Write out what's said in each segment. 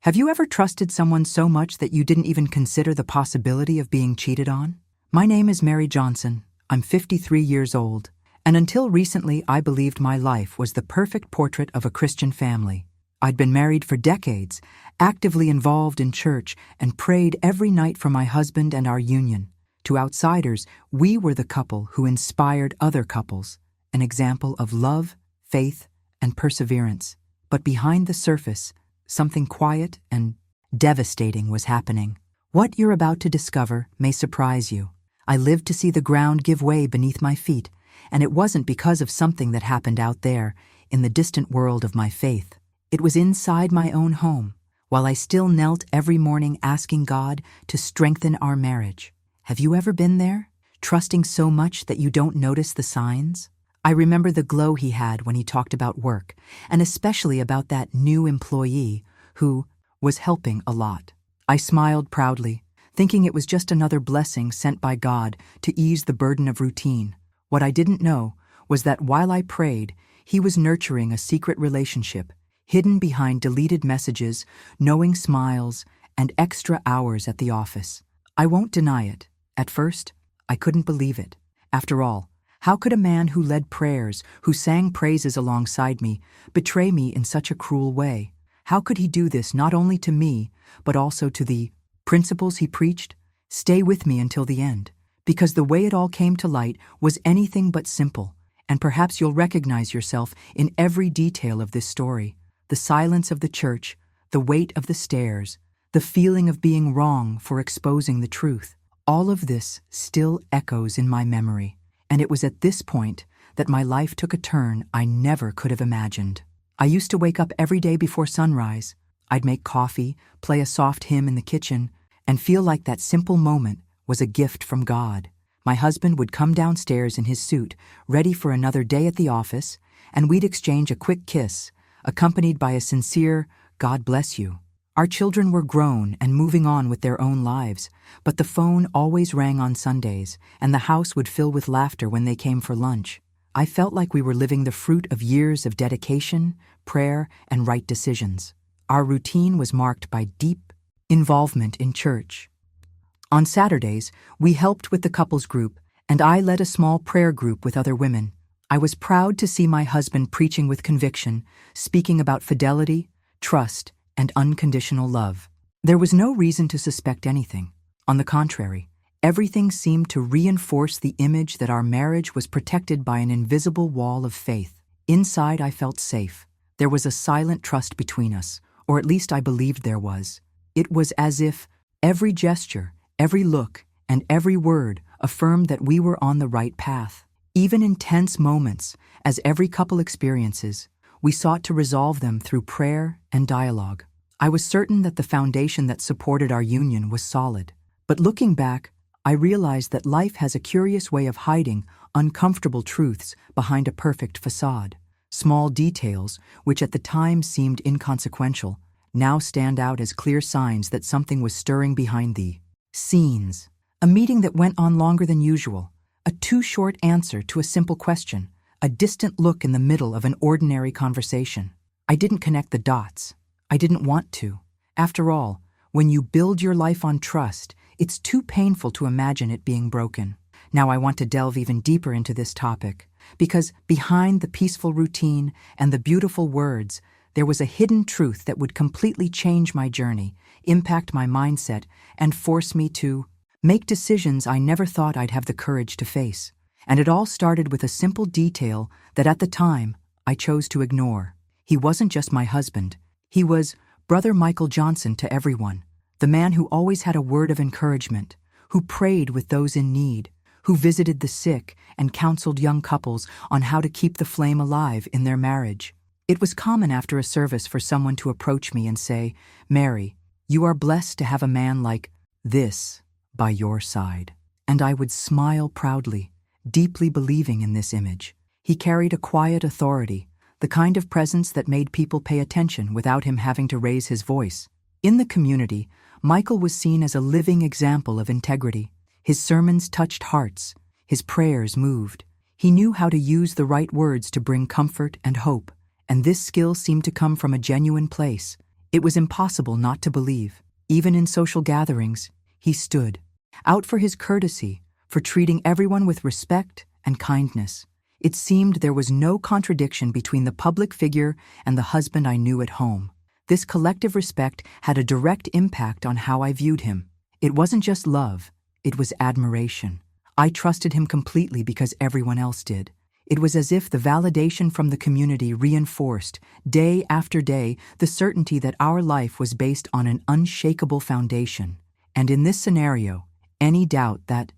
Have you ever trusted someone so much that you didn't even consider the possibility of being cheated on? My name is Mary Johnson. I'm 53 years old, and until recently I believed my life was the perfect portrait of a Christian family. I'd been married for decades, actively involved in church, and prayed every night for my husband and our union. To outsiders, we were the couple who inspired other couples, an example of love, faith, and perseverance. But behind the surface, something quiet and devastating was happening. What you're about to discover may surprise you. I lived to see the ground give way beneath my feet, and it wasn't because of something that happened out there, in the distant world of my faith. It was inside my own home, while I still knelt every morning asking God to strengthen our marriage. Have you ever been there, trusting so much that you don't notice the signs? I remember the glow he had when he talked about work, and especially about that new employee who was helping a lot. I smiled proudly, thinking it was just another blessing sent by God to ease the burden of routine. What I didn't know was that while I prayed, he was nurturing a secret relationship, hidden behind deleted messages, knowing smiles, and extra hours at the office. I won't deny it. At first, I couldn't believe it. After all, how could a man who led prayers, who sang praises alongside me, betray me in such a cruel way? How could he do this not only to me, but also to the principles he preached? Stay with me until the end, because the way it all came to light was anything but simple, and perhaps you'll recognize yourself in every detail of this story. The silence of the church, the weight of the stairs, the feeling of being wrong for exposing the truth. All of this still echoes in my memory, and it was at this point that my life took a turn I never could have imagined. I used to wake up every day before sunrise. I'd make coffee, play a soft hymn in the kitchen, and feel like that simple moment was a gift from God. My husband would come downstairs in his suit, ready for another day at the office, and we'd exchange a quick kiss, accompanied by a sincere, "God bless you." Our children were grown and moving on with their own lives, but the phone always rang on Sundays, and the house would fill with laughter when they came for lunch. I felt like we were living the fruit of years of dedication, prayer, and right decisions. Our routine was marked by deep involvement in church. On Saturdays, we helped with the couples group, and I led a small prayer group with other women. I was proud to see my husband preaching with conviction, speaking about fidelity, trust, and unconditional love. There was no reason to suspect anything. On the contrary, everything seemed to reinforce the image that our marriage was protected by an invisible wall of faith. Inside, I felt safe. There was a silent trust between us, or at least I believed there was. It was as if every gesture, every look, and every word affirmed that we were on the right path. Even in tense moments, as every couple experiences, we sought to resolve them through prayer and dialogue. I was certain that the foundation that supported our union was solid. But looking back, I realized that life has a curious way of hiding uncomfortable truths behind a perfect facade. Small details, which at the time seemed inconsequential, now stand out as clear signs that something was stirring behind the scenes. A meeting that went on longer than usual, a too short answer to a simple question, a distant look in the middle of an ordinary conversation. I didn't connect the dots. I didn't want to. After all, when you build your life on trust, it's too painful to imagine it being broken. Now I want to delve even deeper into this topic, because behind the peaceful routine and the beautiful words, there was a hidden truth that would completely change my journey, impact my mindset, and force me to make decisions I never thought I'd have the courage to face. And it all started with a simple detail that at the time I chose to ignore. He wasn't just my husband. He was Brother Michael Johnson to everyone, the man who always had a word of encouragement, who prayed with those in need, who visited the sick and counseled young couples on how to keep the flame alive in their marriage. It was common after a service for someone to approach me and say, "Mary, you are blessed to have a man like this by your side." And I would smile proudly, deeply believing in this image. He carried a quiet authority, the kind of presence that made people pay attention without him having to raise his voice. In the community, Michael was seen as a living example of integrity. His sermons touched hearts, his prayers moved. He knew how to use the right words to bring comfort and hope, and this skill seemed to come from a genuine place. It was impossible not to believe. Even in social gatherings, he stood out for his courtesy, for treating everyone with respect and kindness. It seemed there was no contradiction between the public figure and the husband I knew at home. This collective respect had a direct impact on how I viewed him. It wasn't just love, it was admiration. I trusted him completely because everyone else did. It was as if the validation from the community reinforced, day after day, the certainty that our life was based on an unshakable foundation. And in this scenario, any doubt that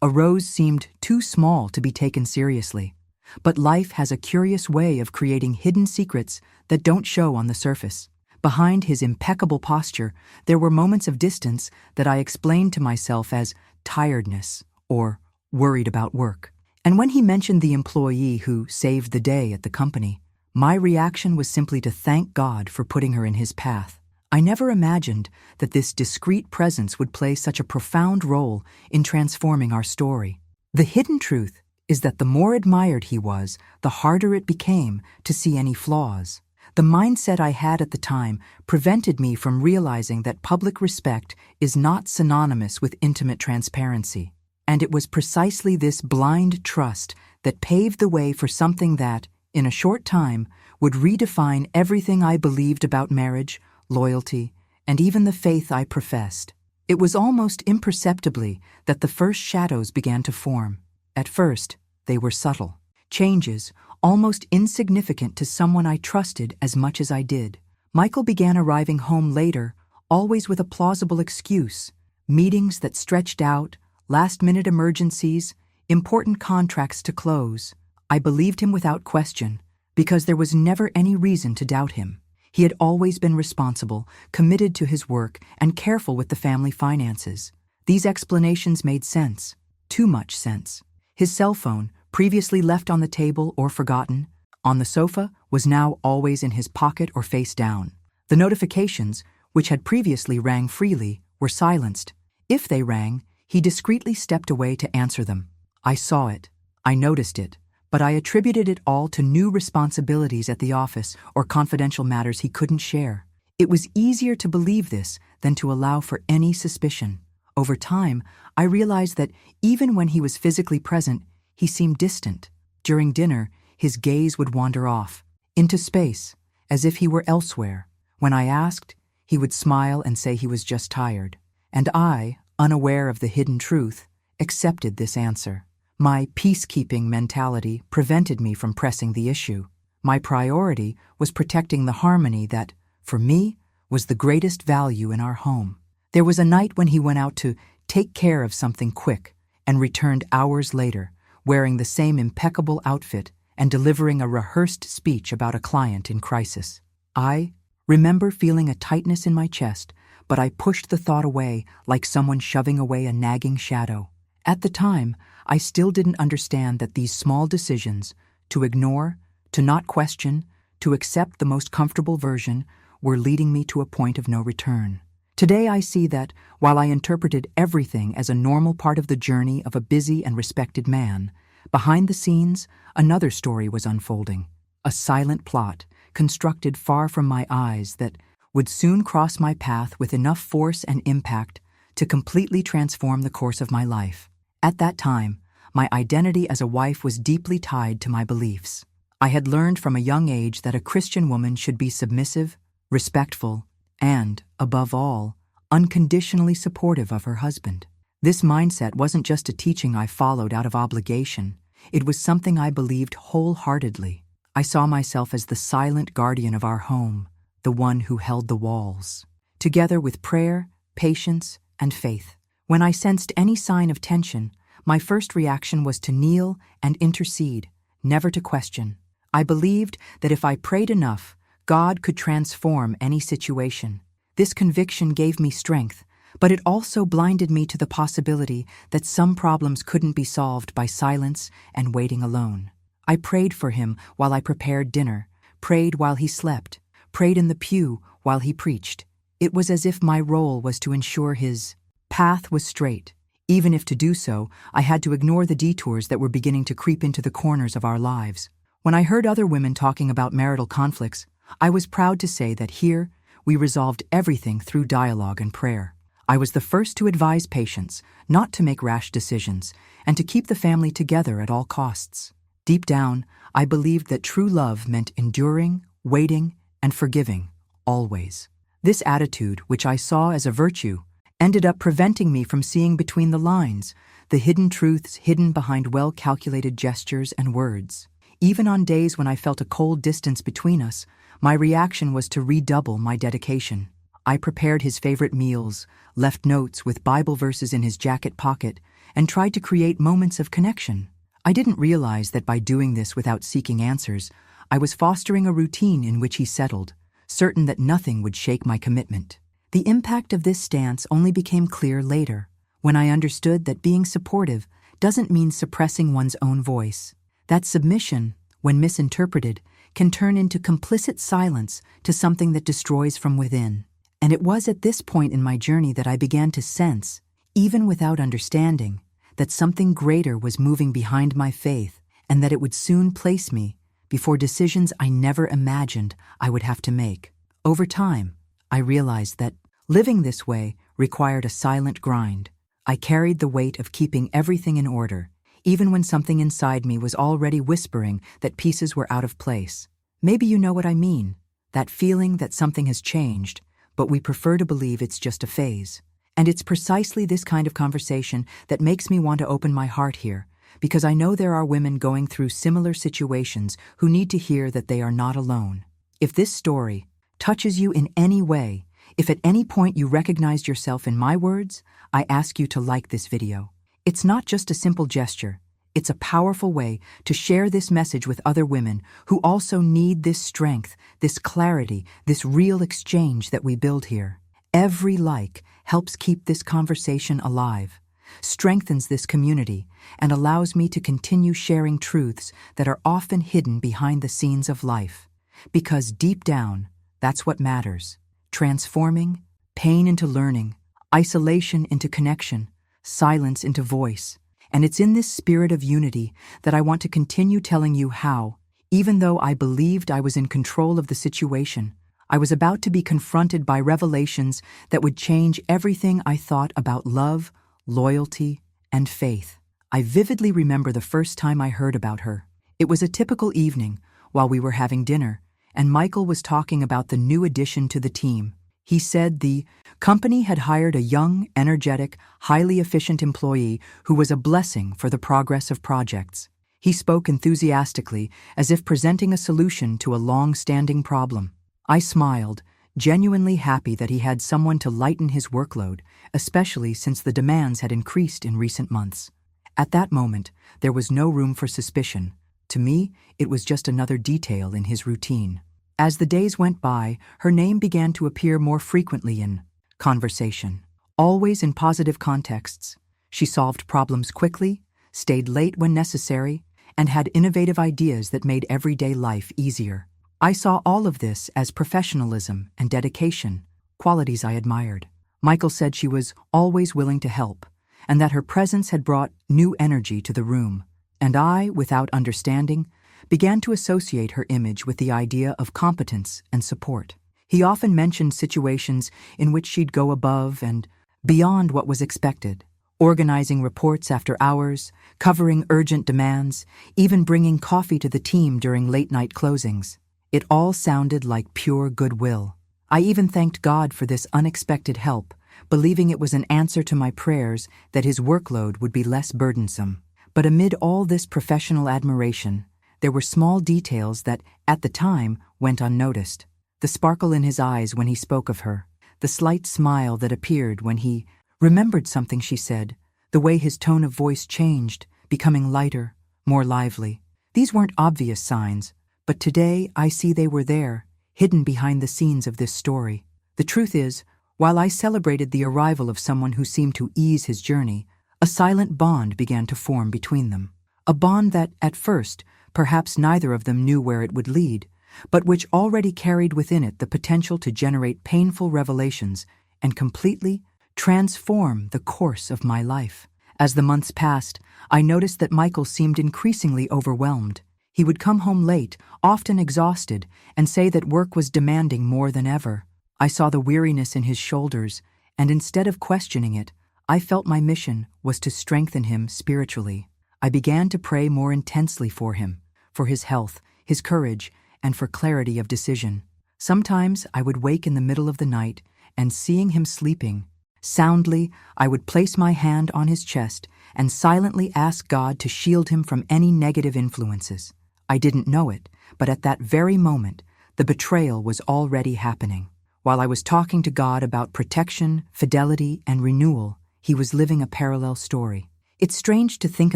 arose seemed too small to be taken seriously. But life has a curious way of creating hidden secrets that don't show on the surface. Behind his impeccable posture, there were moments of distance that I explained to myself as tiredness or worried about work. And when he mentioned the employee who saved the day at the company, my reaction was simply to thank God for putting her in his path. I never imagined that this discreet presence would play such a profound role in transforming our story. The hidden truth is that the more admired he was, the harder it became to see any flaws. The mindset I had at the time prevented me from realizing that public respect is not synonymous with intimate transparency. And it was precisely this blind trust that paved the way for something that, in a short time, would redefine everything I believed about marriage, loyalty, and even the faith I professed. It was almost imperceptibly that the first shadows began to form. At first, they were subtle. Changes, almost insignificant to someone I trusted as much as I did. Michael began arriving home later, always with a plausible excuse. Meetings that stretched out, last-minute emergencies, important contracts to close. I believed him without question, because there was never any reason to doubt him. He had always been responsible, committed to his work, and careful with the family finances. These explanations made sense. Too much sense. His cell phone, previously left on the table or forgotten, on the sofa, was now always in his pocket or face down. The notifications, which had previously rang freely, were silenced. If they rang, he discreetly stepped away to answer them. I saw it. I noticed it. But I attributed it all to new responsibilities at the office or confidential matters he couldn't share. It was easier to believe this than to allow for any suspicion. Over time, I realized that even when he was physically present, he seemed distant. During dinner, his gaze would wander off, into space, as if he were elsewhere. When I asked, he would smile and say he was just tired. And I, unaware of the hidden truth, accepted this answer. My peacekeeping mentality prevented me from pressing the issue. My priority was protecting the harmony that, for me, was the greatest value in our home. There was a night when he went out to take care of something quick and returned hours later, wearing the same impeccable outfit and delivering a rehearsed speech about a client in crisis. I remember feeling a tightness in my chest, but I pushed the thought away like someone shoving away a nagging shadow. At the time, I still didn't understand that these small decisions, to ignore, to not question, to accept the most comfortable version, were leading me to a point of no return. Today I see that, while I interpreted everything as a normal part of the journey of a busy and respected man, behind the scenes, another story was unfolding. A silent plot, constructed far from my eyes, that would soon cross my path with enough force and impact to completely transform the course of my life. At that time, my identity as a wife was deeply tied to my beliefs. I had learned from a young age that a Christian woman should be submissive, respectful, and, above all, unconditionally supportive of her husband. This mindset wasn't just a teaching I followed out of obligation. It was something I believed wholeheartedly. I saw myself as the silent guardian of our home, the one who held the walls, together with prayer, patience, and faith. When I sensed any sign of tension, my first reaction was to kneel and intercede, never to question. I believed that if I prayed enough, God could transform any situation. This conviction gave me strength, but it also blinded me to the possibility that some problems couldn't be solved by silence and waiting alone. I prayed for him while I prepared dinner, prayed while he slept, prayed in the pew while he preached. It was as if my role was to ensure his path was straight, even if to do so, I had to ignore the detours that were beginning to creep into the corners of our lives. When I heard other women talking about marital conflicts, I was proud to say that here, we resolved everything through dialogue and prayer. I was the first to advise patients not to make rash decisions and to keep the family together at all costs. Deep down, I believed that true love meant enduring, waiting, and forgiving, always. This attitude, which I saw as a virtue, ended up preventing me from seeing between the lines, the hidden truths hidden behind well-calculated gestures and words. Even on days when I felt a cold distance between us, my reaction was to redouble my dedication. I prepared his favorite meals, left notes with Bible verses in his jacket pocket, and tried to create moments of connection. I didn't realize that by doing this without seeking answers, I was fostering a routine in which he settled, certain that nothing would shake my commitment. The impact of this stance only became clear later, when I understood that being supportive doesn't mean suppressing one's own voice. That submission, when misinterpreted, can turn into complicit silence to something that destroys from within. And it was at this point in my journey that I began to sense, even without understanding, that something greater was moving behind my faith and that it would soon place me before decisions I never imagined I would have to make. Over time, I realized that living this way required a silent grind. I carried the weight of keeping everything in order, even when something inside me was already whispering that pieces were out of place. Maybe you know what I mean, that feeling that something has changed, but we prefer to believe it's just a phase. And it's precisely this kind of conversation that makes me want to open my heart here, because I know there are women going through similar situations who need to hear that they are not alone. If this story touches you in any way, if at any point you recognized yourself in my words, I ask you to like this video. It's not just a simple gesture. It's a powerful way to share this message with other women who also need this strength, this clarity, this real exchange that we build here. Every like helps keep this conversation alive, strengthens this community, and allows me to continue sharing truths that are often hidden behind the scenes of life. Because deep down, that's what matters. Transforming pain into learning, isolation into connection, silence into voice. And it's in this spirit of unity that I want to continue telling you how, even though I believed I was in control of the situation, I was about to be confronted by revelations that would change everything I thought about love, loyalty, and faith. I vividly remember the first time I heard about her. It was a typical evening while we were having dinner, and Michael was talking about the new addition to the team. He said the company had hired a young, energetic, highly efficient employee who was a blessing for the progress of projects. He spoke enthusiastically, as if presenting a solution to a long-standing problem. I smiled, genuinely happy that he had someone to lighten his workload, especially since the demands had increased in recent months. At that moment, there was no room for suspicion. To me, it was just another detail in his routine. As the days went by, her name began to appear more frequently in conversation, always in positive contexts. She solved problems quickly, stayed late when necessary, and had innovative ideas that made everyday life easier. I saw all of this as professionalism and dedication, qualities I admired. Michael said she was always willing to help, and that her presence had brought new energy to the room. And I, without understanding, began to associate her image with the idea of competence and support. He often mentioned situations in which she'd go above and beyond what was expected, organizing reports after hours, covering urgent demands, even bringing coffee to the team during late-night closings. It all sounded like pure goodwill. I even thanked God for this unexpected help, believing it was an answer to my prayers that his workload would be less burdensome. But amid all this professional admiration, there were small details that, at the time, went unnoticed. The sparkle in his eyes when he spoke of her, the slight smile that appeared when he remembered something she said, the way his tone of voice changed, becoming lighter, more lively. These weren't obvious signs, but today I see they were there, hidden behind the scenes of this story. The truth is, while I celebrated the arrival of someone who seemed to ease his journey, a silent bond began to form between them. A bond that, at first, perhaps neither of them knew where it would lead, but which already carried within it the potential to generate painful revelations and completely transform the course of my life. As the months passed, I noticed that Michael seemed increasingly overwhelmed. He would come home late, often exhausted, and say that work was demanding more than ever. I saw the weariness in his shoulders, and instead of questioning it, I felt my mission was to strengthen him spiritually. I began to pray more intensely for him, for his health, his courage, and for clarity of decision. Sometimes I would wake in the middle of the night, and seeing him sleeping soundly, I would place my hand on his chest and silently ask God to shield him from any negative influences. I didn't know it, but at that very moment, the betrayal was already happening. While I was talking to God about protection, fidelity, and renewal, he was living a parallel story. It's strange to think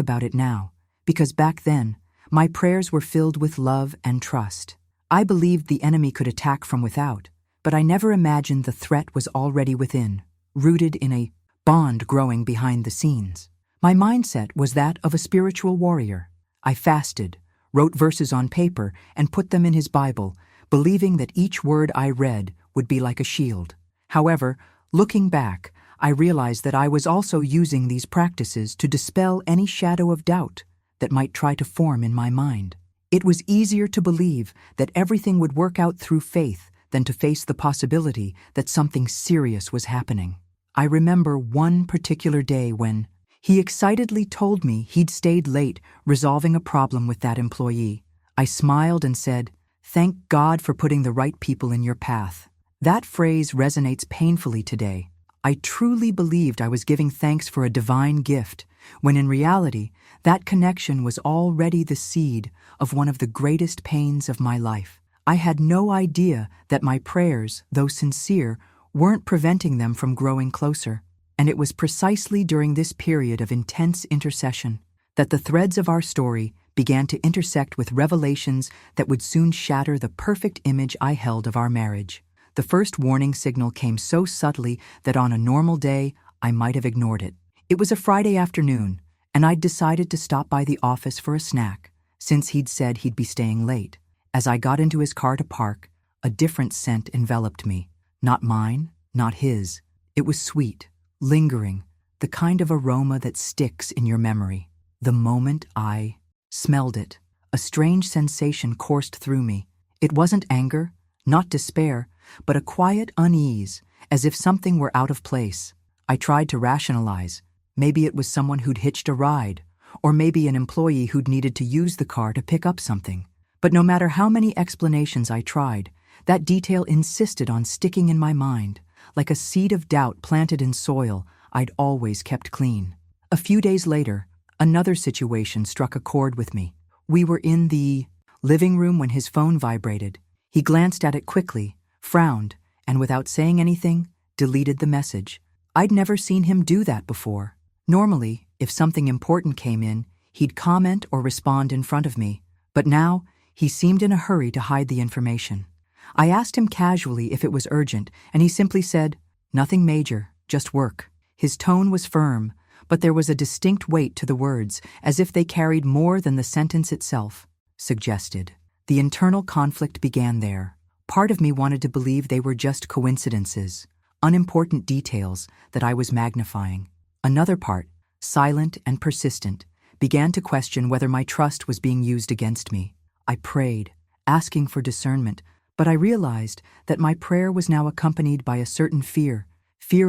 about it now, because back then, my prayers were filled with love and trust. I believed the enemy could attack from without, but I never imagined the threat was already within, rooted in a bond growing behind the scenes. My mindset was that of a spiritual warrior. I fasted, wrote verses on paper, and put them in his Bible, believing that each word I read would be like a shield. However, looking back, I realized that I was also using these practices to dispel any shadow of doubt that might try to form in my mind. It was easier to believe that everything would work out through faith than to face the possibility that something serious was happening. I remember one particular day when he excitedly told me he'd stayed late resolving a problem with that employee. I smiled and said, "Thank God for putting the right people in your path." That phrase resonates painfully today. I truly believed I was giving thanks for a divine gift, when in reality, that connection was already the seed of one of the greatest pains of my life. I had no idea that my prayers, though sincere, weren't preventing them from growing closer. And it was precisely during this period of intense intercession that the threads of our story began to intersect with revelations that would soon shatter the perfect image I held of our marriage. The first warning signal came so subtly that on a normal day, I might have ignored it. It was a Friday afternoon, and I'd decided to stop by the office for a snack, since he'd said he'd be staying late. As I got into his car to park, a different scent enveloped me. Not mine, not his. It was sweet, lingering, the kind of aroma that sticks in your memory. The moment I smelled it, a strange sensation coursed through me. It wasn't anger, not despair, but a quiet unease, as if something were out of place. I tried to rationalize. Maybe it was someone who'd hitched a ride, or maybe an employee who'd needed to use the car to pick up something. But no matter how many explanations I tried, that detail insisted on sticking in my mind, like a seed of doubt planted in soil I'd always kept clean. A few days later, another situation struck a chord with me. We were in the living room when his phone vibrated. He glanced at it quickly, frowned, and without saying anything, deleted the message. I'd never seen him do that before. Normally, if something important came in, he'd comment or respond in front of me, but now he seemed in a hurry to hide the information. I asked him casually if it was urgent, and he simply said, "Nothing major, just work." His tone was firm, but there was a distinct weight to the words, as if they carried more than the sentence itself suggested. The internal conflict began there. Part of me wanted to believe they were just coincidences, unimportant details that I was magnifying. Another part, silent and persistent, began to question whether my trust was being used against me. I prayed, asking for discernment, but I realized that my prayer was now accompanied by a certain fear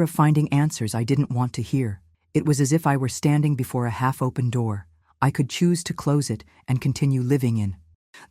of finding answers I didn't want to hear. It was as if I were standing before a half-open door. I could choose to close it and continue living in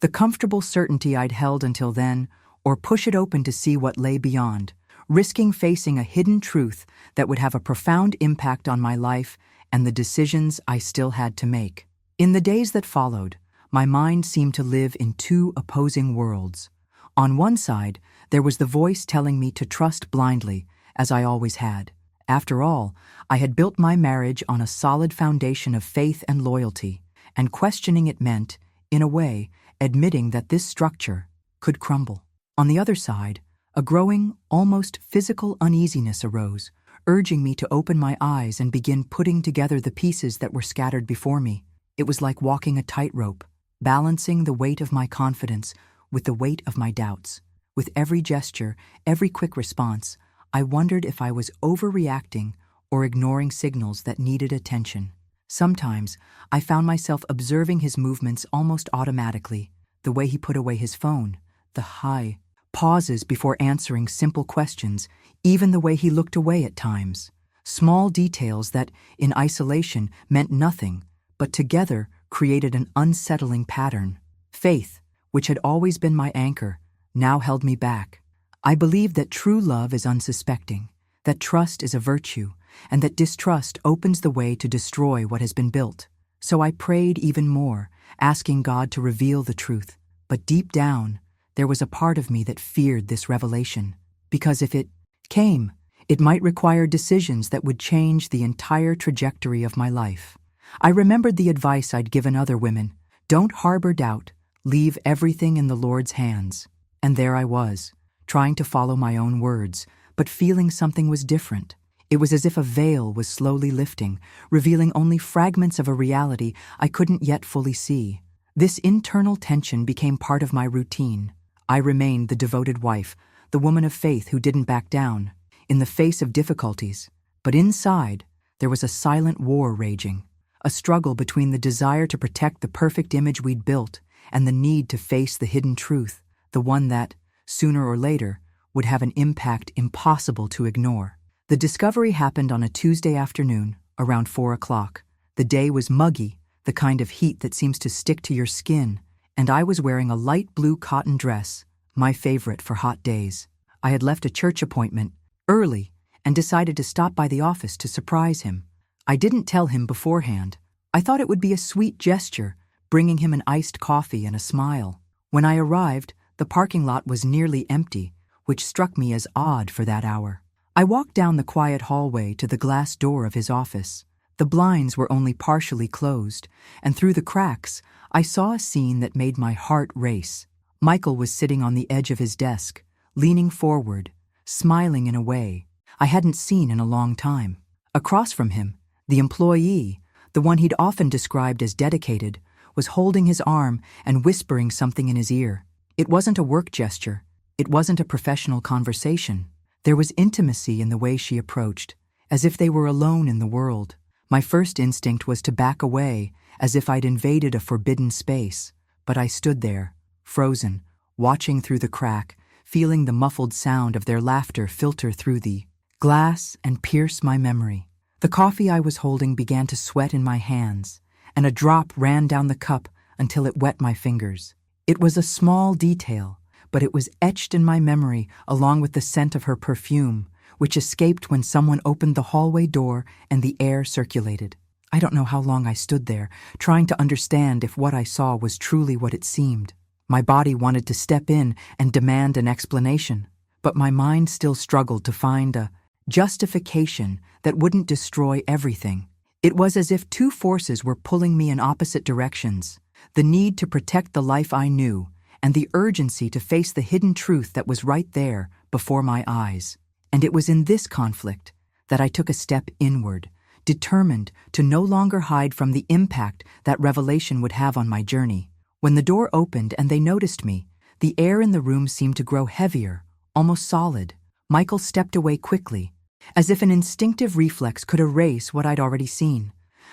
the comfortable certainty I'd held until then, or push it open to see what lay beyond, risking facing a hidden truth that would have a profound impact on my life and the decisions I still had to make. In the days that followed, my mind seemed to live in two opposing worlds. On one side, there was the voice telling me to trust blindly, as I always had. After all, I had built my marriage on a solid foundation of faith and loyalty, and questioning it meant, in a way, admitting that this structure could crumble. On the other side, a growing, almost physical uneasiness arose, urging me to open my eyes and begin putting together the pieces that were scattered before me. It was like walking a tightrope, balancing the weight of my confidence with the weight of my doubts. With every gesture, every quick response, I wondered if I was overreacting or ignoring signals that needed attention. Sometimes, I found myself observing his movements almost automatically, the way he put away his phone, the high pauses before answering simple questions, even the way he looked away at times. Small details that, in isolation, meant nothing, but together created an unsettling pattern. Faith, which had always been my anchor, now held me back. I believed that true love is unsuspecting, that trust is a virtue, and that distrust opens the way to destroy what has been built. So I prayed even more, asking God to reveal the truth. But deep down, there was a part of me that feared this revelation, because if it came, it might require decisions that would change the entire trajectory of my life. I remembered the advice I'd given other women: don't harbor doubt, leave everything in the Lord's hands. And there I was, trying to follow my own words, but feeling something was different. It was as if a veil was slowly lifting, revealing only fragments of a reality I couldn't yet fully see. This internal tension became part of my routine. I remained the devoted wife, the woman of faith who didn't back down, in the face of difficulties. But inside, there was a silent war raging, a struggle between the desire to protect the perfect image we'd built and the need to face the hidden truth, the one that, sooner or later, would have an impact impossible to ignore. The discovery happened on a Tuesday afternoon, around 4 o'clock. The day was muggy, the kind of heat that seems to stick to your skin, and I was wearing a light blue cotton dress, my favorite for hot days. I had left a church appointment early and decided to stop by the office to surprise him. I didn't tell him beforehand. I thought it would be a sweet gesture, bringing him an iced coffee and a smile. When I arrived, the parking lot was nearly empty, which struck me as odd for that hour. I walked down the quiet hallway to the glass door of his office. The blinds were only partially closed, and through the cracks, I saw a scene that made my heart race. Michael was sitting on the edge of his desk, leaning forward, smiling in a way I hadn't seen in a long time. Across from him, the employee, the one he'd often described as dedicated, was holding his arm and whispering something in his ear. It wasn't a work gesture. It wasn't a professional conversation. There was intimacy in the way she approached, as if they were alone in the world. My first instinct was to back away, as if I'd invaded a forbidden space, but I stood there, frozen, watching through the crack, feeling the muffled sound of their laughter filter through the glass and pierce my memory. The coffee I was holding began to sweat in my hands, and a drop ran down the cup until it wet my fingers. It was a small detail, but it was etched in my memory along with the scent of her perfume, which escaped when someone opened the hallway door and the air circulated. I don't know how long I stood there, trying to understand if what I saw was truly what it seemed. My body wanted to step in and demand an explanation, but my mind still struggled to find a justification that wouldn't destroy everything. It was as if two forces were pulling me in opposite directions: the need to protect the life I knew, and the urgency to face the hidden truth that was right there before my eyes. And it was in this conflict that I took a step inward, determined to no longer hide from the impact that revelation would have on my journey. When the door opened and they noticed me, the air in the room seemed to grow heavier, almost solid. Michael stepped away quickly, as if an instinctive reflex could erase what I'd already seen.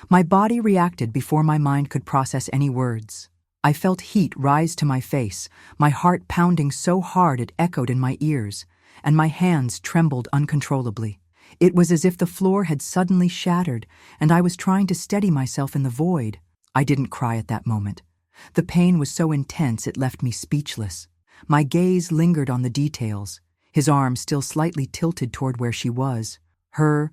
My body reacted before my mind could process any words. I felt heat rise to my face, my heart pounding so hard it echoed in my ears, and my hands trembled uncontrollably. It was as if the floor had suddenly shattered, and I was trying to steady myself in the void. I didn't cry at that moment. The pain was so intense it left me speechless. My gaze lingered on the details, his arm still slightly tilted toward where she was, her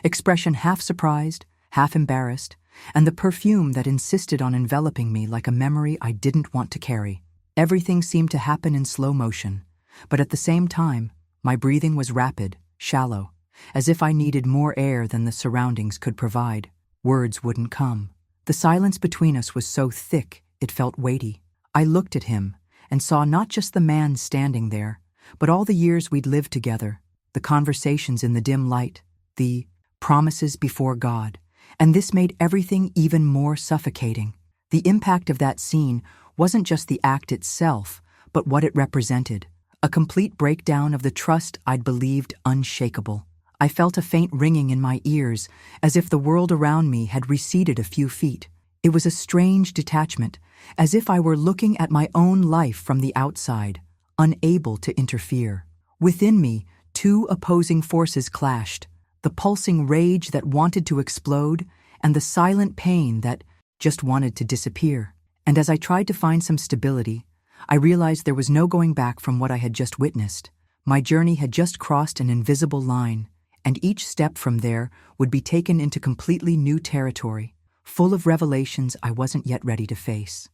expression half surprised, half embarrassed, and the perfume that insisted on enveloping me like a memory I didn't want to carry. Everything seemed to happen in slow motion, but at the same time, my breathing was rapid, shallow, as if I needed more air than the surroundings could provide. Words wouldn't come. The silence between us was so thick it felt weighty. I looked at him and saw not just the man standing there, but all the years we'd lived together, the conversations in the dim light, the promises before God, and this made everything even more suffocating. The impact of that scene wasn't just the act itself, but what it represented, a complete breakdown of the trust I'd believed unshakable. I felt a faint ringing in my ears, as if the world around me had receded a few feet. It was a strange detachment, as if I were looking at my own life from the outside, unable to interfere. Within me, two opposing forces clashed, the pulsing rage that wanted to explode and the silent pain that just wanted to disappear. And as I tried to find some stability, I realized there was no going back from what I had just witnessed. My journey had just crossed an invisible line, and each step from there would be taken into completely new territory, full of revelations I wasn't yet ready to face.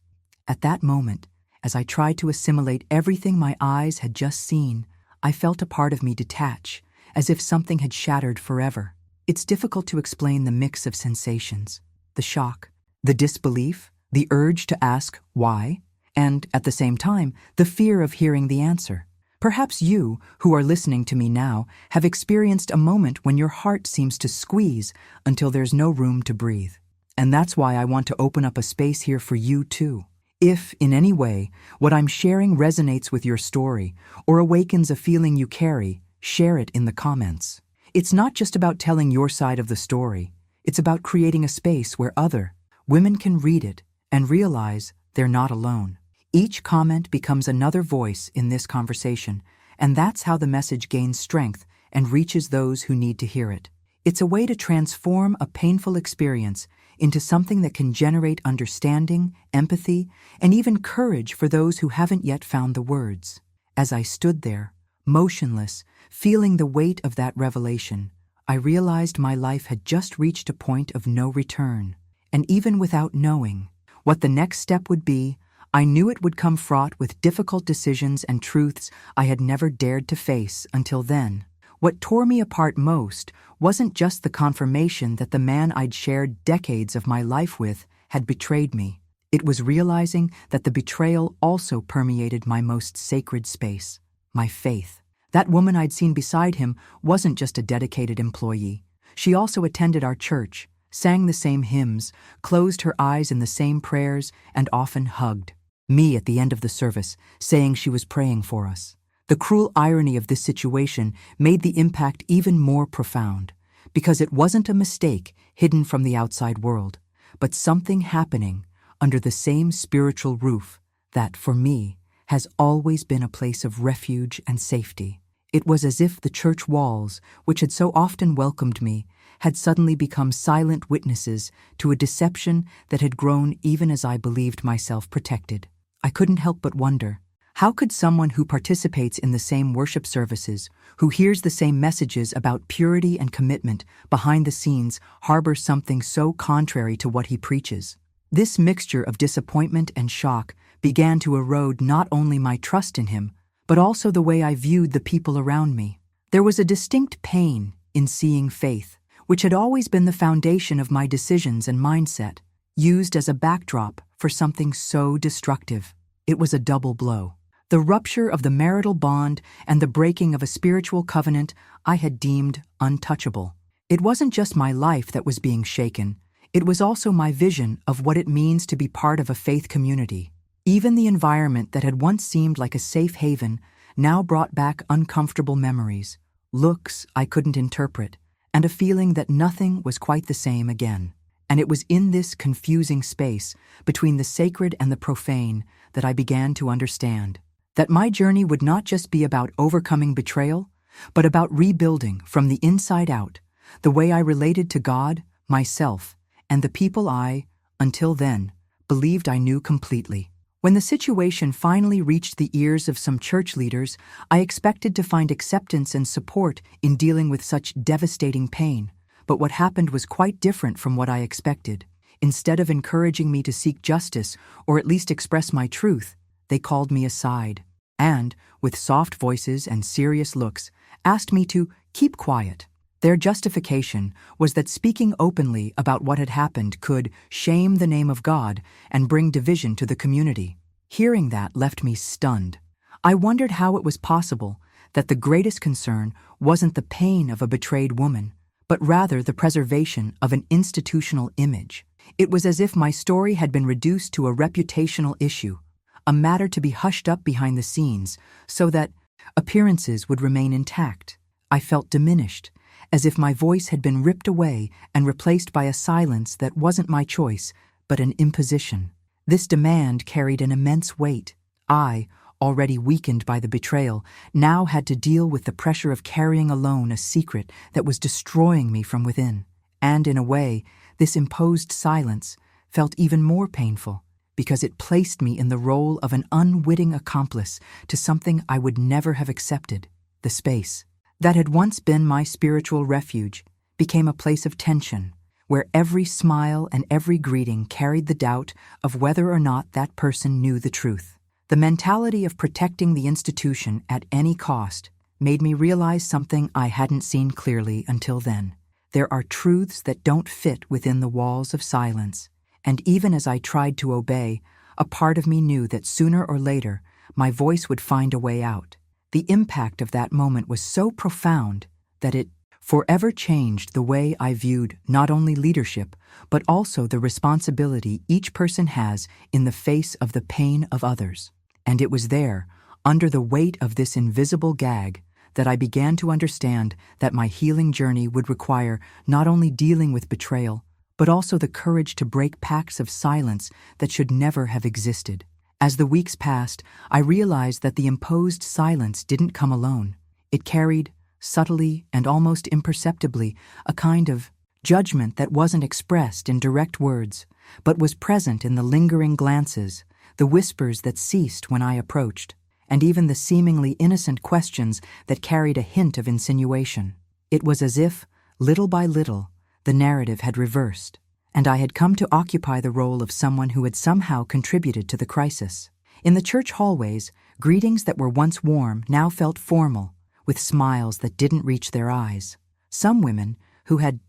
At that moment, as I tried to assimilate everything my eyes had just seen, I felt a part of me detach, as if something had shattered forever. It's difficult to explain the mix of sensations, the shock, the disbelief, the urge to ask why, and, at the same time, the fear of hearing the answer. Perhaps you, who are listening to me now, have experienced a moment when your heart seems to squeeze until there's no room to breathe. And that's why I want to open up a space here for you too. If, in any way, what I'm sharing resonates with your story or awakens a feeling you carry, share it in the comments. It's not just about telling your side of the story. It's about creating a space where other women can read it and realize they're not alone. Each comment becomes another voice in this conversation, and that's how the message gains strength and reaches those who need to hear it. It's a way to transform a painful experience into something that can generate understanding, empathy, and even courage for those who haven't yet found the words. As I stood there, motionless, feeling the weight of that revelation, I realized my life had just reached a point of no return. And even without knowing what the next step would be, I knew it would come fraught with difficult decisions and truths I had never dared to face until then. What tore me apart most wasn't just the confirmation that the man I'd shared decades of my life with had betrayed me. It was realizing that the betrayal also permeated my most sacred space, my faith. That woman I'd seen beside him wasn't just a dedicated employee. She also attended our church, sang the same hymns, closed her eyes in the same prayers, and often hugged me at the end of the service, saying she was praying for us. The cruel irony of this situation made the impact even more profound, because it wasn't a mistake hidden from the outside world, but something happening under the same spiritual roof that, for me, has always been a place of refuge and safety. It was as if the church walls, which had so often welcomed me, had suddenly become silent witnesses to a deception that had grown even as I believed myself protected. I couldn't help but wonder, how could someone who participates in the same worship services, who hears the same messages about purity and commitment behind the scenes, harbor something so contrary to what he preaches? This mixture of disappointment and shock began to erode not only my trust in him, but also the way I viewed the people around me. There was a distinct pain in seeing faith, which had always been the foundation of my decisions and mindset, used as a backdrop for something so destructive. It was a double blow. The rupture of the marital bond and the breaking of a spiritual covenant I had deemed untouchable. It wasn't just my life that was being shaken, it was also my vision of what it means to be part of a faith community. Even the environment that had once seemed like a safe haven now brought back uncomfortable memories, looks I couldn't interpret, and a feeling that nothing was quite the same again. And it was in this confusing space between the sacred and the profane that I began to understand that my journey would not just be about overcoming betrayal, but about rebuilding from the inside out the way I related to God, myself, and the people I, until then, believed I knew completely. When the situation finally reached the ears of some church leaders, I expected to find acceptance and support in dealing with such devastating pain. But what happened was quite different from what I expected. Instead of encouraging me to seek justice, or at least express my truth, they called me aside and, with soft voices and serious looks, asked me to keep quiet. Their justification was that speaking openly about what had happened could shame the name of God and bring division to the community. Hearing that left me stunned. I wondered how it was possible that the greatest concern wasn't the pain of a betrayed woman, but rather the preservation of an institutional image. It was as if my story had been reduced to a reputational issue, a matter to be hushed up behind the scenes so that appearances would remain intact. I felt diminished, as if my voice had been ripped away and replaced by a silence that wasn't my choice, but an imposition. This demand carried an immense weight. I, already weakened by the betrayal, now had to deal with the pressure of carrying alone a secret that was destroying me from within. And in a way, this imposed silence felt even more painful because it placed me in the role of an unwitting accomplice to something I would never have accepted. The space that had once been my spiritual refuge became a place of tension, where every smile and every greeting carried the doubt of whether or not that person knew the truth. The mentality of protecting the institution at any cost made me realize something I hadn't seen clearly until then. There are truths that don't fit within the walls of silence, and even as I tried to obey, a part of me knew that sooner or later my voice would find a way out. The impact of that moment was so profound that it forever changed the way I viewed not only leadership, but also the responsibility each person has in the face of the pain of others. And it was there, under the weight of this invisible gag, that I began to understand that my healing journey would require not only dealing with betrayal, but also the courage to break pacts of silence that should never have existed. As the weeks passed, I realized that the imposed silence didn't come alone. It carried, subtly and almost imperceptibly, a kind of judgment that wasn't expressed in direct words, but was present in the lingering glances, the whispers that ceased when I approached, and even the seemingly innocent questions that carried a hint of insinuation. It was as if, little by little, the narrative had reversed, and I had come to occupy the role of someone who had somehow contributed to the crisis. In the church hallways, greetings that were once warm now felt formal, with smiles that didn't reach their eyes. Some women, who had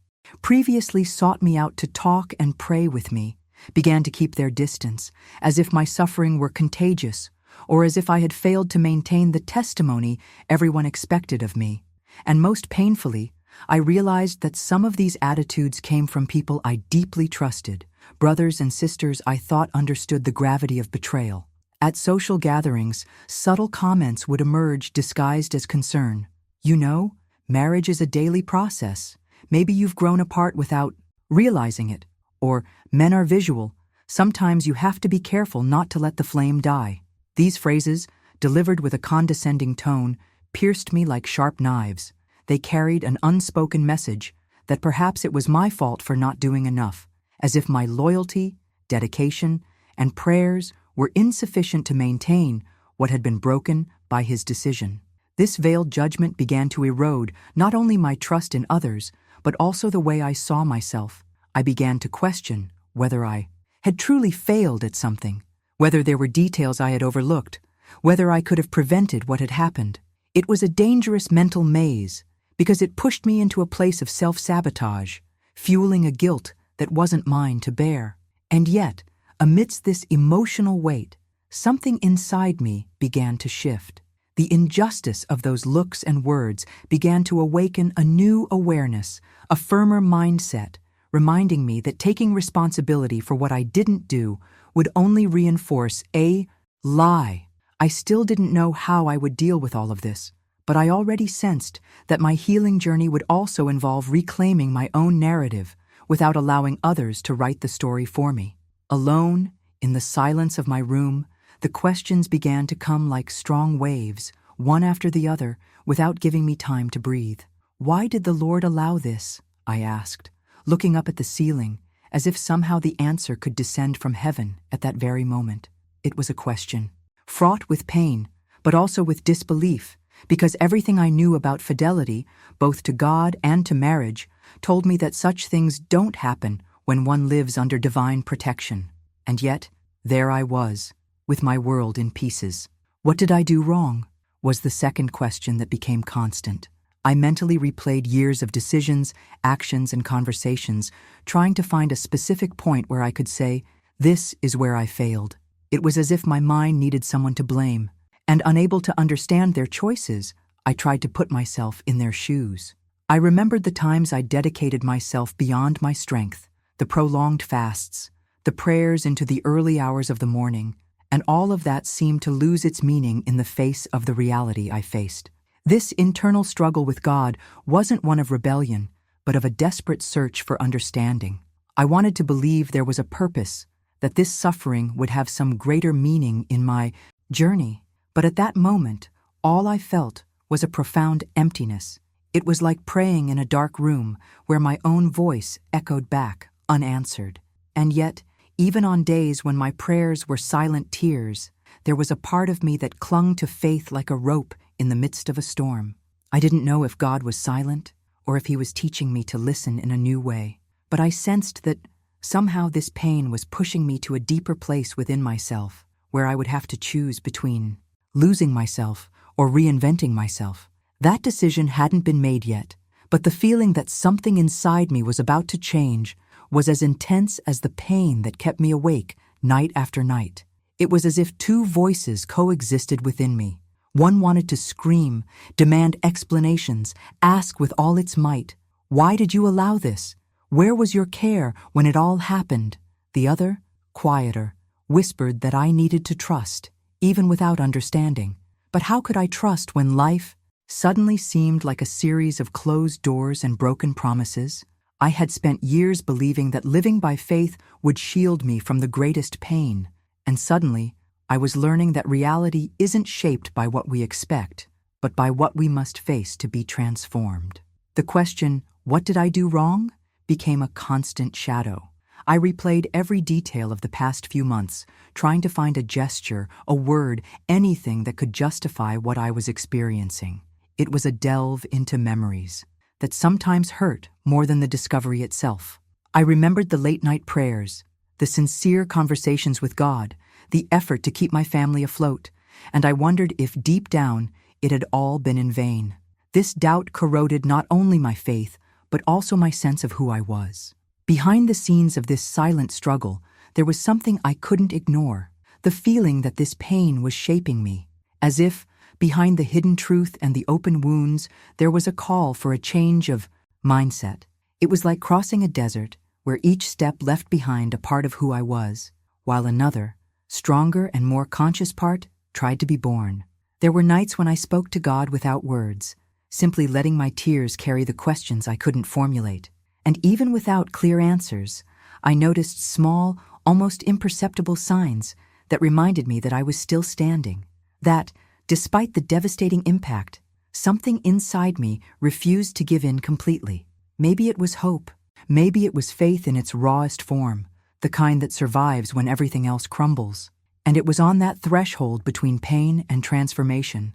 previously sought me out to talk and pray with me, began to keep their distance, as if my suffering were contagious, or as if I had failed to maintain the testimony everyone expected of me. And most painfully, I realized that some of these attitudes came from people I deeply trusted, brothers and sisters I thought understood the gravity of betrayal. At social gatherings, subtle comments would emerge disguised as concern. You know, marriage is a daily process. Maybe you've grown apart without realizing it. Or, men are visual. Sometimes you have to be careful not to let the flame die. These phrases, delivered with a condescending tone, pierced me like sharp knives. They carried an unspoken message that perhaps it was my fault for not doing enough, as if my loyalty, dedication, and prayers were insufficient to maintain what had been broken by his decision. This veiled judgment began to erode not only my trust in others, but also the way I saw myself. I began to question whether I had truly failed at something, whether there were details I had overlooked, whether I could have prevented what had happened. It was a dangerous mental maze, because it pushed me into a place of self-sabotage, fueling a guilt that wasn't mine to bear. And yet, amidst this emotional weight, something inside me began to shift. The injustice of those looks and words began to awaken a new awareness, a firmer mindset, reminding me that taking responsibility for what I didn't do would only reinforce a lie. I still didn't know how I would deal with all of this, but I already sensed that my healing journey would also involve reclaiming my own narrative without allowing others to write the story for me. Alone, in the silence of my room, the questions began to come like strong waves, one after the other, without giving me time to breathe. Why did the Lord allow this? I asked, looking up at the ceiling, as if somehow the answer could descend from heaven at that very moment. It was a question, fraught with pain, but also with disbelief, because everything I knew about fidelity, both to God and to marriage, told me that such things don't happen when one lives under divine protection. And yet, there I was, with my world in pieces. What did I do wrong? Was the second question that became constant. I mentally replayed years of decisions, actions, and conversations, trying to find a specific point where I could say, this is where I failed. It was as if my mind needed someone to blame, and unable to understand their choices, I tried to put myself in their shoes. I remembered the times I dedicated myself beyond my strength, the prolonged fasts, the prayers into the early hours of the morning, and all of that seemed to lose its meaning in the face of the reality I faced. This internal struggle with God wasn't one of rebellion, but of a desperate search for understanding. I wanted to believe there was a purpose, that this suffering would have some greater meaning in my journey, But at that moment, all I felt was a profound emptiness. It was like praying in a dark room where my own voice echoed back, unanswered. And yet, even on days when my prayers were silent tears, there was a part of me that clung to faith like a rope in the midst of a storm. I didn't know if God was silent or if he was teaching me to listen in a new way. But I sensed that somehow this pain was pushing me to a deeper place within myself, where I would have to choose between losing myself or reinventing myself. That decision hadn't been made yet, but the feeling that something inside me was about to change was as intense as the pain that kept me awake night after night. It was as if two voices coexisted within me. One wanted to scream, demand explanations, ask with all its might, "Why did you allow this? Where was your care when it all happened?" The other, quieter, whispered that I needed to trust, even without understanding. But how could I trust when life suddenly seemed like a series of closed doors and broken promises? I had spent years believing that living by faith would shield me from the greatest pain, and suddenly I was learning that reality isn't shaped by what we expect, but by what we must face to be transformed. The question, "What did I do wrong?" became a constant shadow. I replayed every detail of the past few months, trying to find a gesture, a word, anything that could justify what I was experiencing. It was a delve into memories that sometimes hurt more than the discovery itself. I remembered the late-night prayers, the sincere conversations with God, the effort to keep my family afloat, and I wondered if deep down it had all been in vain. This doubt corroded not only my faith, but also my sense of who I was. Behind the scenes of this silent struggle, there was something I couldn't ignore, the feeling that this pain was shaping me, as if, behind the hidden truth and the open wounds, there was a call for a change of mindset. It was like crossing a desert, where each step left behind a part of who I was, while another, stronger and more conscious part, tried to be born. There were nights when I spoke to God without words, simply letting my tears carry the questions I couldn't formulate. And even without clear answers, I noticed small, almost imperceptible signs that reminded me that I was still standing, that, despite the devastating impact, something inside me refused to give in completely. Maybe it was hope. Maybe it was faith in its rawest form, the kind that survives when everything else crumbles. And it was on that threshold between pain and transformation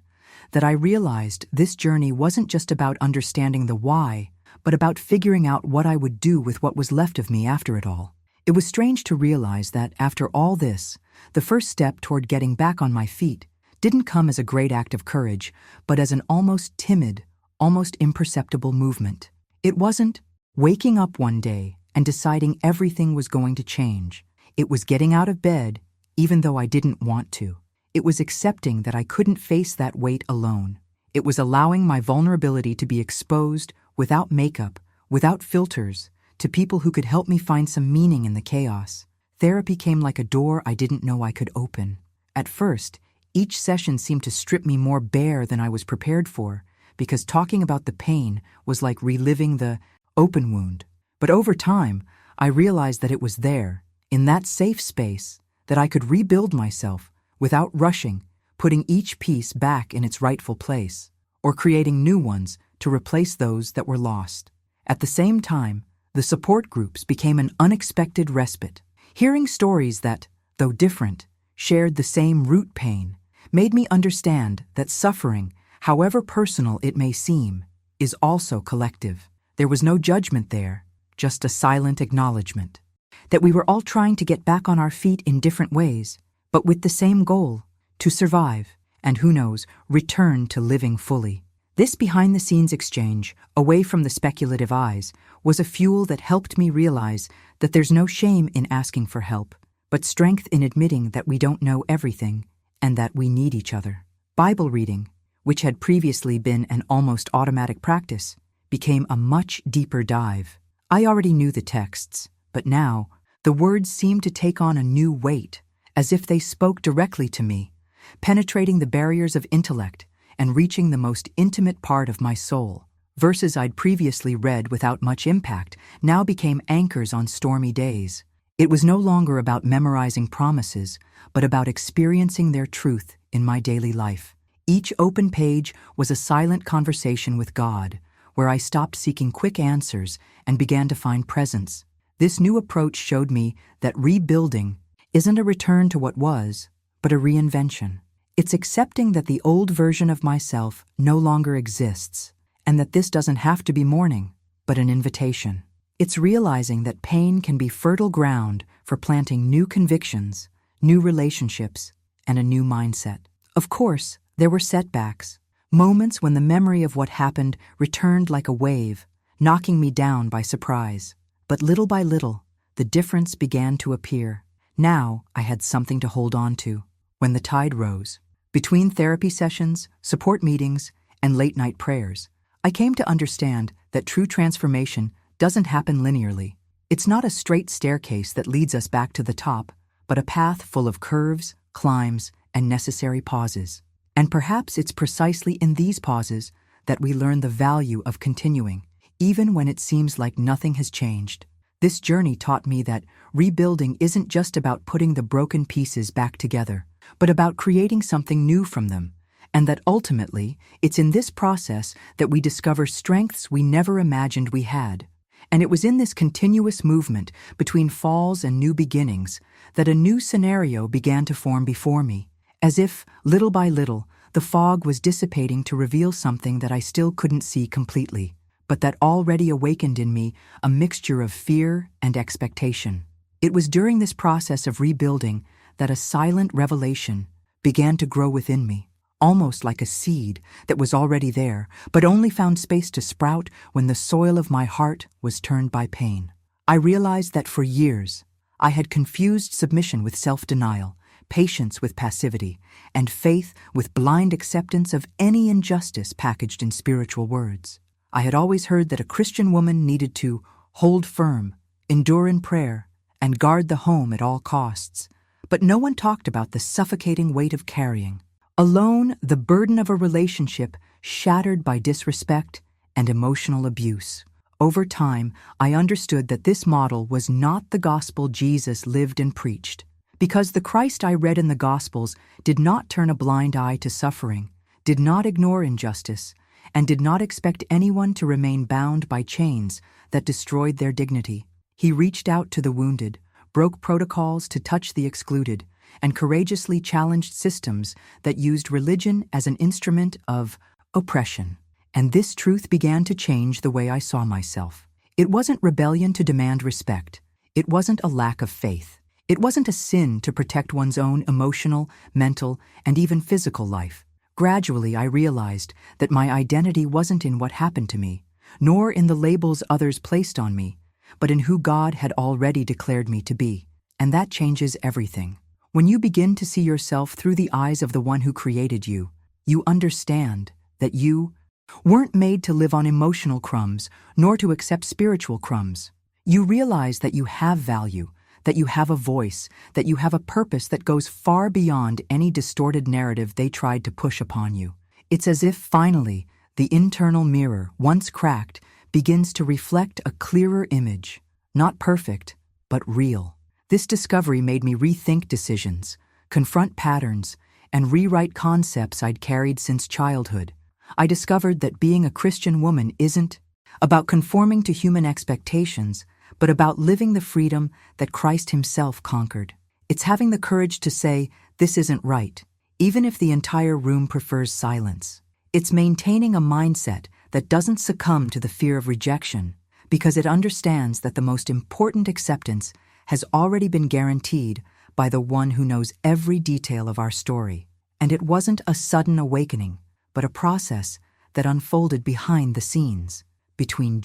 that I realized this journey wasn't just about understanding the why, but about figuring out what I would do with what was left of me after it all. It was strange to realize that, after all this, the first step toward getting back on my feet didn't come as a great act of courage, but as an almost timid, almost imperceptible movement. It wasn't waking up one day and deciding everything was going to change. It was getting out of bed, even though I didn't want to. It was accepting that I couldn't face that weight alone. It was allowing my vulnerability to be exposed without makeup, without filters, to people who could help me find some meaning in the chaos. Therapy came like a door I didn't know I could open. At first, each session seemed to strip me more bare than I was prepared for, because talking about the pain was like reliving the open wound. But over time, I realized that it was there, in that safe space, that I could rebuild myself without rushing, putting each piece back in its rightful place, or creating new ones to replace those that were lost. At the same time, the support groups became an unexpected respite. Hearing stories that, though different, shared the same root pain, made me understand that suffering, however personal it may seem, is also collective. There was no judgment there, just a silent acknowledgement that we were all trying to get back on our feet in different ways, but with the same goal, to survive, and who knows, return to living fully. This behind-the-scenes exchange, away from the speculative eyes, was a fuel that helped me realize that there's no shame in asking for help, but strength in admitting that we don't know everything and that we need each other. Bible reading, which had previously been an almost automatic practice, became a much deeper dive. I already knew the texts, but now the words seemed to take on a new weight, as if they spoke directly to me, penetrating the barriers of intellect and reaching the most intimate part of my soul. Verses I'd previously read without much impact now became anchors on stormy days. It was no longer about memorizing promises, but about experiencing their truth in my daily life. Each open page was a silent conversation with God, where I stopped seeking quick answers and began to find presence. This new approach showed me that rebuilding isn't a return to what was, but a reinvention. It's accepting that the old version of myself no longer exists, and that this doesn't have to be mourning, but an invitation. It's realizing that pain can be fertile ground for planting new convictions, new relationships, and a new mindset. Of course, there were setbacks, moments when the memory of what happened returned like a wave, knocking me down by surprise. But little by little, the difference began to appear. Now I had something to hold on to. When the tide rose, between therapy sessions, support meetings, and late-night prayers, I came to understand that true transformation doesn't happen linearly. It's not a straight staircase that leads us back to the top, but a path full of curves, climbs, and necessary pauses. And perhaps it's precisely in these pauses that we learn the value of continuing, even when it seems like nothing has changed. This journey taught me that rebuilding isn't just about putting the broken pieces back together, but about creating something new from them, and that ultimately, it's in this process that we discover strengths we never imagined we had. And it was in this continuous movement between falls and new beginnings that a new scenario began to form before me, as if, little by little, the fog was dissipating to reveal something that I still couldn't see completely, but that already awakened in me a mixture of fear and expectation. It was during this process of rebuilding that a silent revelation began to grow within me, almost like a seed that was already there, but only found space to sprout when the soil of my heart was turned by pain. I realized that for years, I had confused submission with self-denial, patience with passivity, and faith with blind acceptance of any injustice packaged in spiritual words. I had always heard that a Christian woman needed to hold firm, endure in prayer, and guard the home at all costs. But no one talked about the suffocating weight of carrying, alone, the burden of a relationship shattered by disrespect and emotional abuse. Over time, I understood that this model was not the gospel Jesus lived and preached, because the Christ I read in the Gospels did not turn a blind eye to suffering, did not ignore injustice, and did not expect anyone to remain bound by chains that destroyed their dignity. He reached out to the wounded, broke protocols to touch the excluded, and courageously challenged systems that used religion as an instrument of oppression. And this truth began to change the way I saw myself. It wasn't rebellion to demand respect. It wasn't a lack of faith. It wasn't a sin to protect one's own emotional, mental, and even physical life. Gradually, I realized that my identity wasn't in what happened to me, nor in the labels others placed on me, but in who God had already declared me to be. And that changes everything. When you begin to see yourself through the eyes of the one who created you, you understand that you weren't made to live on emotional crumbs, nor to accept spiritual crumbs. You realize that you have value, that you have a voice, that you have a purpose that goes far beyond any distorted narrative they tried to push upon you. It's as if, finally, the internal mirror, once cracked, begins to reflect a clearer image, not perfect, but real. This discovery made me rethink decisions, confront patterns, and rewrite concepts I'd carried since childhood. I discovered that being a Christian woman isn't about conforming to human expectations, but about living the freedom that Christ himself conquered. It's having the courage to say, "This isn't right," even if the entire room prefers silence. It's maintaining a mindset that doesn't succumb to the fear of rejection, because it understands that the most important acceptance has already been guaranteed by the one who knows every detail of our story. And it wasn't a sudden awakening, but a process that unfolded behind the scenes, between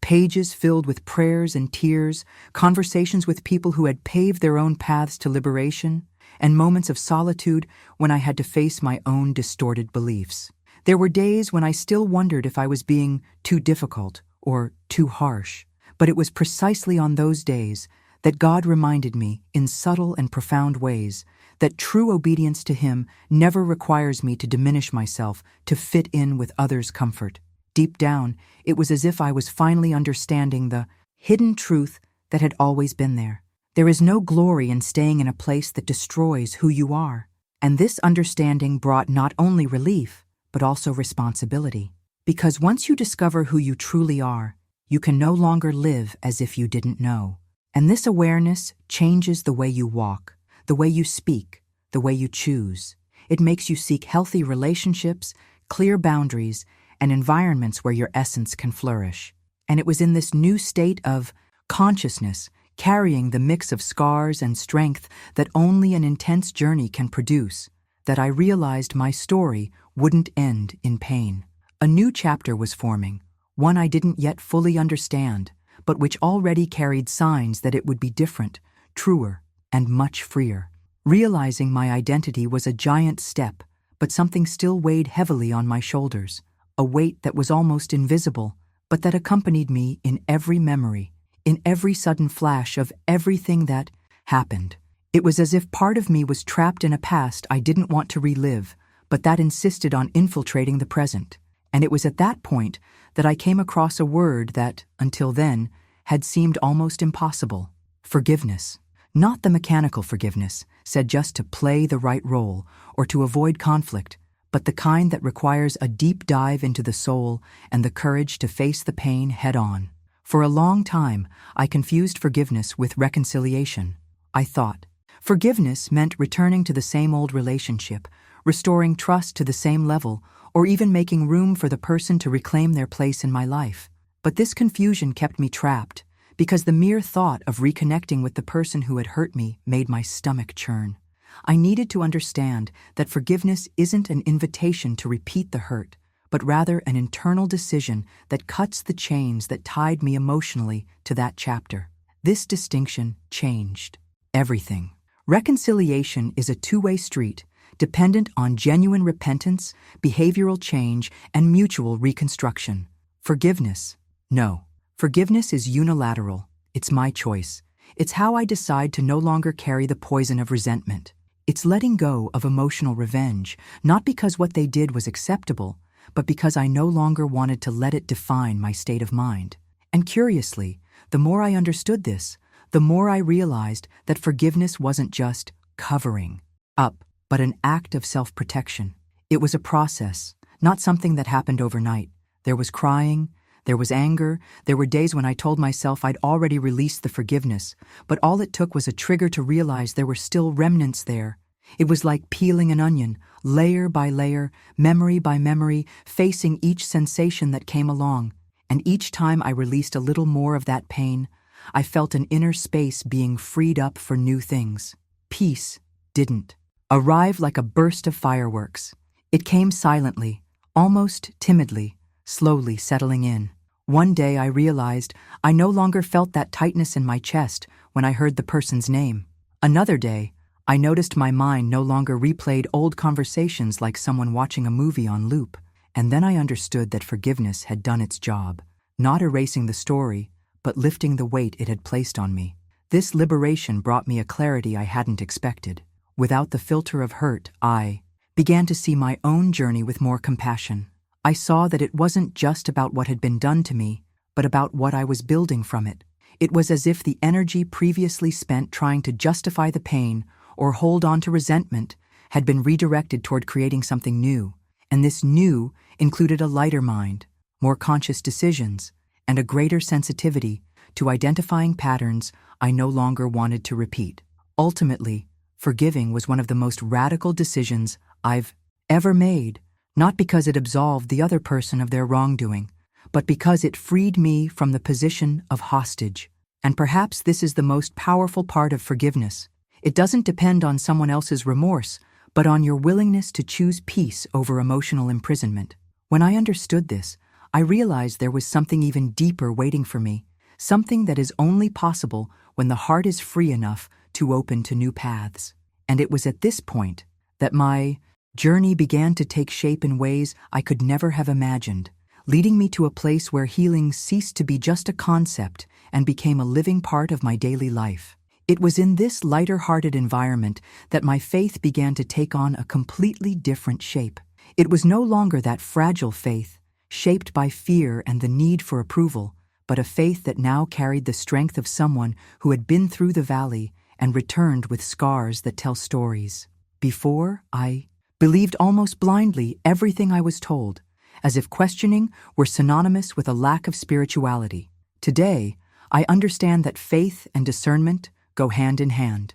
pages filled with prayers and tears, conversations with people who had paved their own paths to liberation, and moments of solitude when I had to face my own distorted beliefs. There were days when I still wondered if I was being too difficult or too harsh, but it was precisely on those days that God reminded me, in subtle and profound ways, that true obedience to Him never requires me to diminish myself to fit in with others' comfort. Deep down, it was as if I was finally understanding the hidden truth that had always been there. There is no glory in staying in a place that destroys who you are. And this understanding brought not only relief, but also responsibility. Because once you discover who you truly are, you can no longer live as if you didn't know. And this awareness changes the way you walk, the way you speak, the way you choose. It makes you seek healthy relationships, clear boundaries, and environments where your essence can flourish. And it was in this new state of consciousness, carrying the mix of scars and strength that only an intense journey can produce, that I realized my story wouldn't end in pain. A new chapter was forming, one I didn't yet fully understand, but which already carried signs that it would be different, truer, and much freer. Realizing my identity was a giant step, but something still weighed heavily on my shoulders, a weight that was almost invisible, but that accompanied me in every memory, in every sudden flash of everything that happened. It was as if part of me was trapped in a past I didn't want to relive, but that insisted on infiltrating the present. And it was at that point that I came across a word that, until then, had seemed almost impossible: forgiveness. Not the mechanical forgiveness, said just to play the right role or to avoid conflict, but the kind that requires a deep dive into the soul and the courage to face the pain head-on. For a long time, I confused forgiveness with reconciliation. I thought forgiveness meant returning to the same old relationship, restoring trust to the same level, or even making room for the person to reclaim their place in my life. But this confusion kept me trapped, because the mere thought of reconnecting with the person who had hurt me made my stomach churn. I needed to understand that forgiveness isn't an invitation to repeat the hurt, but rather an internal decision that cuts the chains that tied me emotionally to that chapter. This distinction changed everything. Reconciliation is a two-way street, dependent on genuine repentance, behavioral change, and mutual reconstruction. Forgiveness, no. Forgiveness is unilateral. It's my choice. It's how I decide to no longer carry the poison of resentment. It's letting go of emotional revenge, not because what they did was acceptable, but because I no longer wanted to let it define my state of mind. And curiously, the more I understood this, the more I realized that forgiveness wasn't just covering up, but an act of self-protection. It was a process, not something that happened overnight. There was crying, there was anger, there were days when I told myself I'd already released the forgiveness, but all it took was a trigger to realize there were still remnants there. It was like peeling an onion, layer by layer, memory by memory, facing each sensation that came along. And each time I released a little more of that pain, I felt an inner space being freed up for new things. Peace didn't arrive like a burst of fireworks. It came silently, almost timidly, slowly settling in. One day I realized I no longer felt that tightness in my chest when I heard the person's name. Another day, I noticed my mind no longer replayed old conversations like someone watching a movie on loop. And then I understood that forgiveness had done its job, not erasing the story, but lifting the weight it had placed on me. This liberation brought me a clarity I hadn't expected. Without the filter of hurt, I began to see my own journey with more compassion. I saw that it wasn't just about what had been done to me, but about what I was building from it. It was as if the energy previously spent trying to justify the pain or hold on to resentment had been redirected toward creating something new. And this new included a lighter mind, more conscious decisions, and a greater sensitivity to identifying patterns I no longer wanted to repeat. Ultimately, forgiving was one of the most radical decisions I've ever made, not because it absolved the other person of their wrongdoing, but because it freed me from the position of hostage. And perhaps this is the most powerful part of forgiveness. It doesn't depend on someone else's remorse, but on your willingness to choose peace over emotional imprisonment. When I understood this, I realized there was something even deeper waiting for me, something that is only possible when the heart is free enough to open to new paths. And it was at this point that my journey began to take shape in ways I could never have imagined, leading me to a place where healing ceased to be just a concept and became a living part of my daily life. It was in this lighter-hearted environment that my faith began to take on a completely different shape. It was no longer that fragile faith, shaped by fear and the need for approval, but a faith that now carried the strength of someone who had been through the valley and returned with scars that tell stories. Before, I believed almost blindly everything I was told, as if questioning were synonymous with a lack of spirituality. Today, I understand that faith and discernment go hand in hand,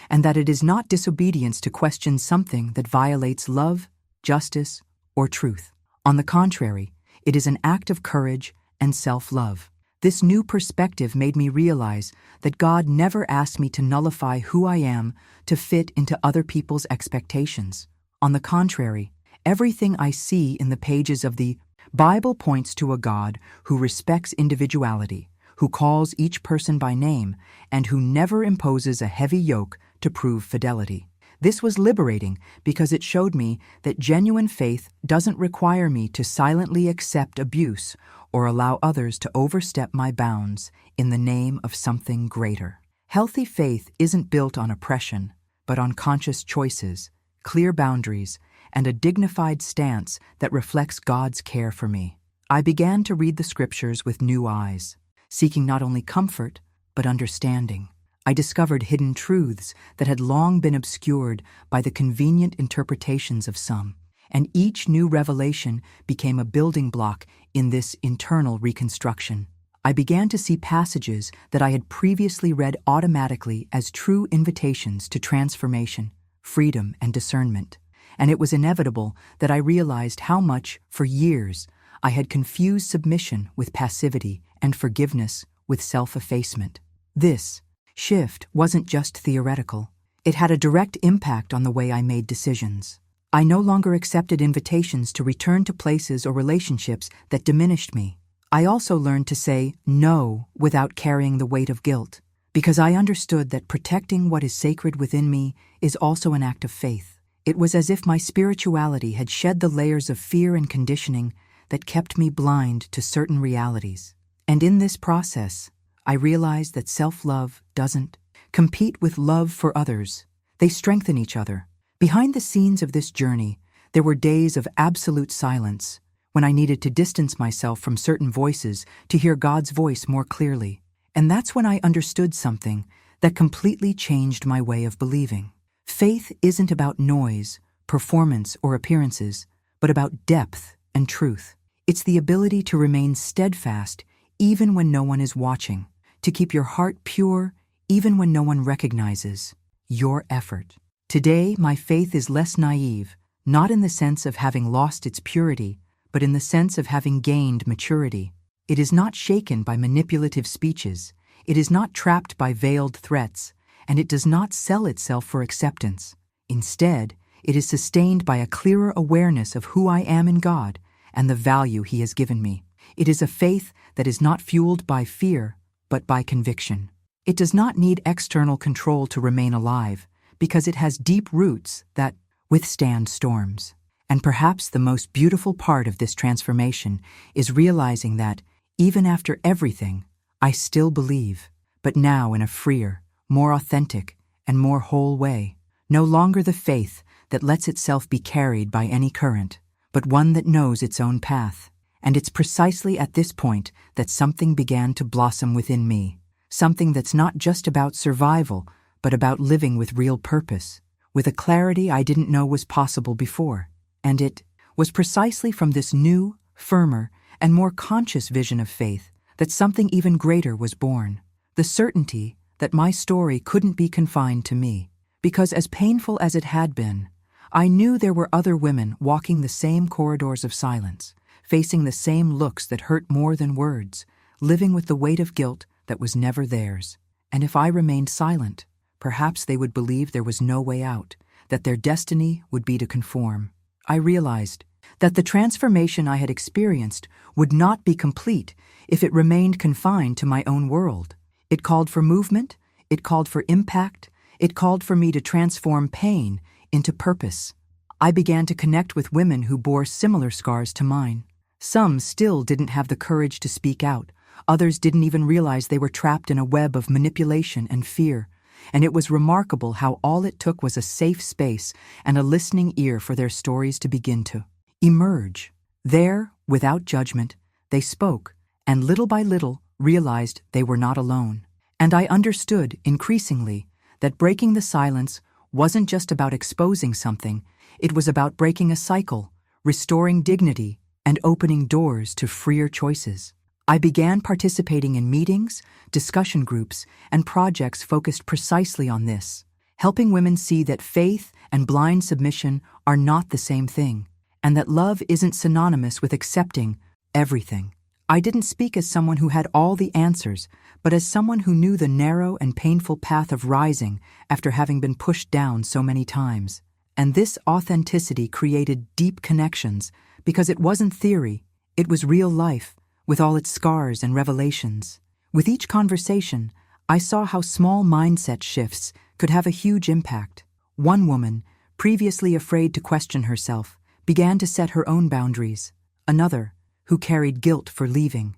and that it is not disobedience to question something that violates love, justice, or truth. On the contrary, it is an act of courage and self-love. This new perspective made me realize that God never asked me to nullify who I am to fit into other people's expectations. On the contrary, everything I see in the pages of the Bible points to a God who respects individuality, who calls each person by name, and who never imposes a heavy yoke to prove fidelity. This was liberating because it showed me that genuine faith doesn't require me to silently accept abuse or allow others to overstep my bounds in the name of something greater. Healthy faith isn't built on oppression, but on conscious choices, clear boundaries, and a dignified stance that reflects God's care for me. I began to read the scriptures with new eyes, seeking not only comfort, but understanding. I discovered hidden truths that had long been obscured by the convenient interpretations of some, and each new revelation became a building block in this internal reconstruction. I began to see passages that I had previously read automatically as true invitations to transformation, freedom, and discernment, and it was inevitable that I realized how much, for years, I had confused submission with passivity and forgiveness with self-effacement. This shift wasn't just theoretical. It had a direct impact on the way I made decisions. I no longer accepted invitations to return to places or relationships that diminished me. I also learned to say no without carrying the weight of guilt, because I understood that protecting what is sacred within me is also an act of faith. It was as if my spirituality had shed the layers of fear and conditioning that kept me blind to certain realities. And in this process, I realized that self-love doesn't compete with love for others. They strengthen each other. Behind the scenes of this journey, there were days of absolute silence, when I needed to distance myself from certain voices to hear God's voice more clearly. And that's when I understood something that completely changed my way of believing. Faith isn't about noise, performance, or appearances, but about depth and truth. It's the ability to remain steadfast even when no one is watching, to keep your heart pure even when no one recognizes your effort. Today, my faith is less naive, not in the sense of having lost its purity, but in the sense of having gained maturity. It is not shaken by manipulative speeches, it is not trapped by veiled threats, and it does not sell itself for acceptance. Instead, it is sustained by a clearer awareness of who I am in God and the value He has given me. It is a faith that is not fueled by fear, but by conviction. It does not need external control to remain alive, because it has deep roots that withstand storms. And perhaps the most beautiful part of this transformation is realizing that, even after everything, I still believe, but now in a freer, more authentic, and more whole way. No longer the faith that lets itself be carried by any current, but one that knows its own path. And it's precisely at this point that something began to blossom within me. Something that's not just about survival, but about living with real purpose, with a clarity I didn't know was possible before. And it was precisely from this new, firmer, and more conscious vision of faith that something even greater was born. The certainty that my story couldn't be confined to me, because as painful as it had been, I knew there were other women walking the same corridors of silence, facing the same looks that hurt more than words, living with the weight of guilt that was never theirs. And if I remained silent, perhaps they would believe there was no way out, that their destiny would be to conform. I realized that the transformation I had experienced would not be complete if it remained confined to my own world. It called for movement, it called for impact, it called for me to transform pain into purpose. I began to connect with women who bore similar scars to mine. Some still didn't have the courage to speak out. Others didn't even realize they were trapped in a web of manipulation and fear. And it was remarkable how all it took was a safe space and a listening ear for their stories to begin to emerge. There, without judgment, they spoke, and little by little realized they were not alone. And I understood, increasingly, that breaking the silence wasn't just about exposing something, it was about breaking a cycle, restoring dignity, and opening doors to freer choices. I began participating in meetings, discussion groups, and projects focused precisely on this, helping women see that faith and blind submission are not the same thing, and that love isn't synonymous with accepting everything. I didn't speak as someone who had all the answers, but as someone who knew the narrow and painful path of rising after having been pushed down so many times. And this authenticity created deep connections because it wasn't theory, it was real life, with all its scars and revelations. With each conversation, I saw how small mindset shifts could have a huge impact. One woman, previously afraid to question herself, began to set her own boundaries. Another, who carried guilt for leaving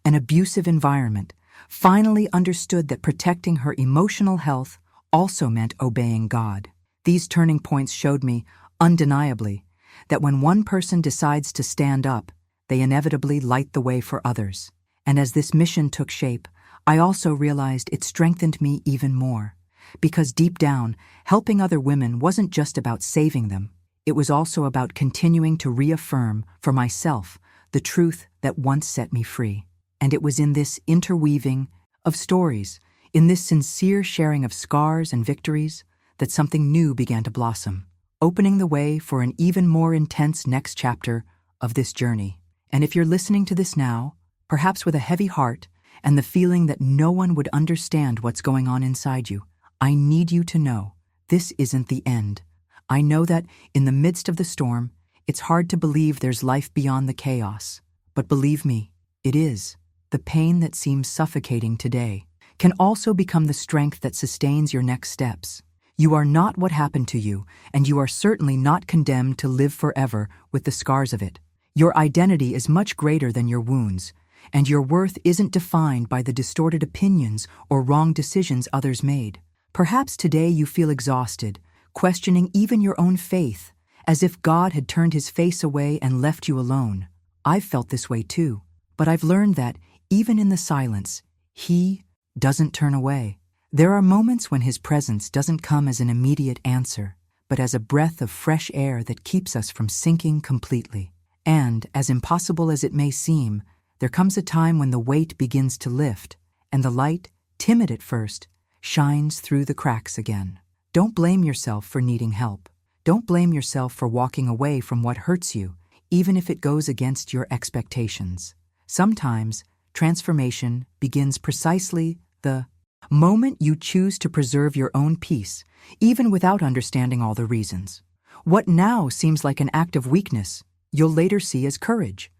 an abusive environment, finally understood that protecting her emotional health also meant obeying God. These turning points showed me, undeniably, that when one person decides to stand up, they inevitably light the way for others. And as this mission took shape, I also realized it strengthened me even more. Because deep down, helping other women wasn't just about saving them. It was also about continuing to reaffirm, for myself, the truth that once set me free. And it was in this interweaving of stories, in this sincere sharing of scars and victories, that something new began to blossom, opening the way for an even more intense next chapter of this journey. And if you're listening to this now, perhaps with a heavy heart and the feeling that no one would understand what's going on inside you, I need you to know this isn't the end. I know that in the midst of the storm, it's hard to believe there's life beyond the chaos. But believe me, it is. The pain that seems suffocating today can also become the strength that sustains your next steps. You are not what happened to you, and you are certainly not condemned to live forever with the scars of it. Your identity is much greater than your wounds, and your worth isn't defined by the distorted opinions or wrong decisions others made. Perhaps today you feel exhausted, questioning even your own faith, as if God had turned his face away and left you alone. I've felt this way too, but I've learned that, even in the silence, he doesn't turn away. There are moments when his presence doesn't come as an immediate answer, but as a breath of fresh air that keeps us from sinking completely. And, as impossible as it may seem, there comes a time when the weight begins to lift, and the light, timid at first, shines through the cracks again. Don't blame yourself for needing help. Don't blame yourself for walking away from what hurts you, even if it goes against your expectations. Sometimes, transformation begins precisely the moment you choose to preserve your own peace, even without understanding all the reasons. What now seems like an act of weakness, you'll later see as courage.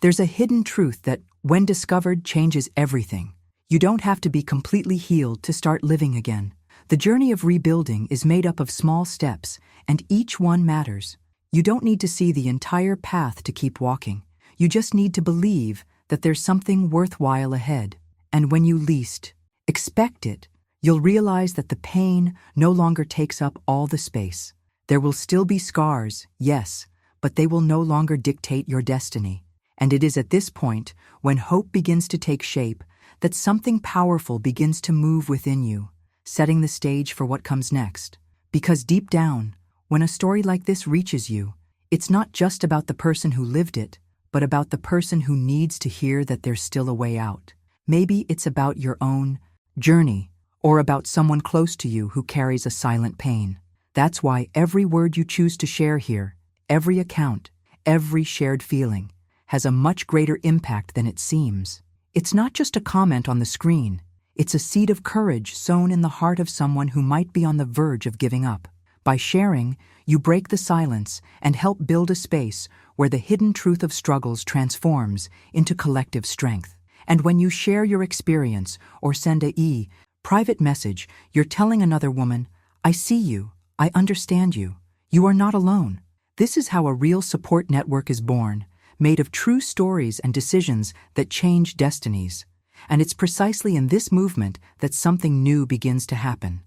There's a hidden truth that, when discovered, changes everything. You don't have to be completely healed to start living again. The journey of rebuilding is made up of small steps, and each one matters. You don't need to see the entire path to keep walking. You just need to believe that there's something worthwhile ahead. And when you least expect it, you'll realize that the pain no longer takes up all the space. There will still be scars, yes, but they will no longer dictate your destiny. And it is at this point, when hope begins to take shape, that something powerful begins to move within you, setting the stage for what comes next. Because deep down, when a story like this reaches you, it's not just about the person who lived it, but about the person who needs to hear that there's still a way out. Maybe it's about your own journey, or about someone close to you who carries a silent pain. That's why every word you choose to share here, every account, every shared feeling, has a much greater impact than it seems. It's not just a comment on the screen. It's a seed of courage sown in the heart of someone who might be on the verge of giving up. By sharing, you break the silence and help build a space where the hidden truth of struggles transforms into collective strength. And when you share your experience or send a private message, you're telling another woman, I see you, I understand you, you are not alone. This is how a real support network is born, made of true stories and decisions that change destinies. And it's precisely in this movement that something new begins to happen.